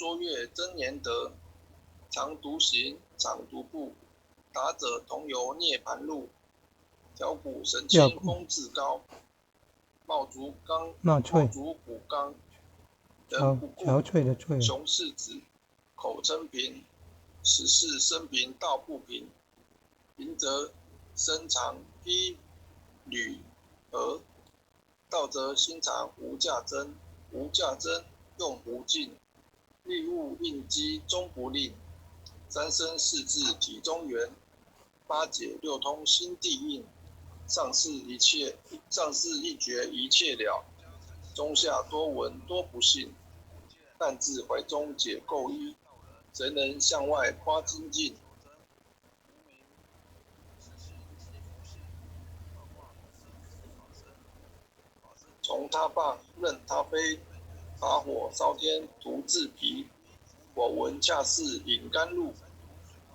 卓越真年德，常独行，常独步，达者同游涅盘路。调骨神清风自高，茂足骨刚，人不顾，雄视子，口称平，实是生平道不平。平则身长披履而，道则心长无价珍，无价珍用不尽，利物应机终不吝。三生四智体中圆，八解六通心地应。上士一绝一切了，中下多闻多不信，但自怀中解垢衣，谁能向外夸精进？从他棒任他飞，把火烧天徒自疲。我闻恰似饮甘露，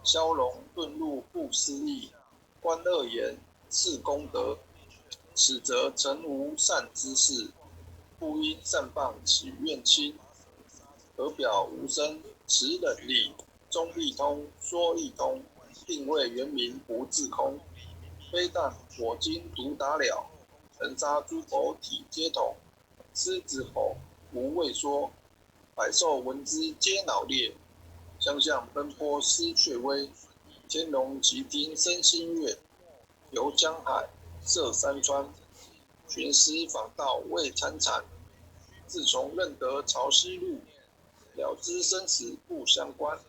消融顿入不思议。观恶言是功德，此则诚无善之事。不因善谤起怨亲，何表无声持忍力，中必通说亦通，定位原名不自空。非但我今独达了，曾杀诸佛体皆同。狮子吼无畏说，百兽闻之皆脑裂。相向奔波失却威，天龙齐听生心悦。游江海涉山川，寻师访道未参禅。自从认得潮汐路，了知生死不相关。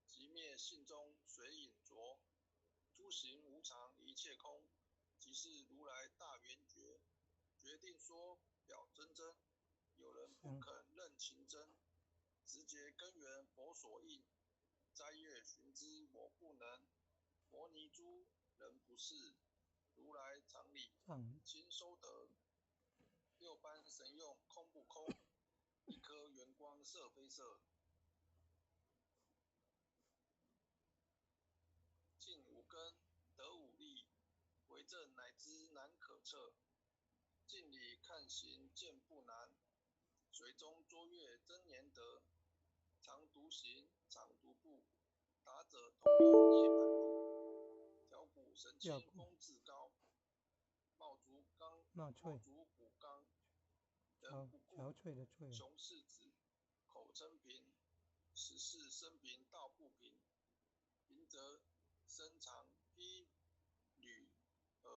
即灭性中随影着，诸行无常一切空，即是如来大圆觉。决定说表真真，有人不肯认情真，直接根源佛所应，摘月寻之我不能。摩尼珠人不是，如来常理亲收得。六般神用空不空，一颗圆光色非色。尽五根得五力，为证乃知难可测。尽理看行见不难，水中卓越真年德。常独行，常独步，达者同游涅盘路。调骨神清风自高，茂足骨刚，人不顾，雄视子，口称平，实是生平道不平。平则身长披履而，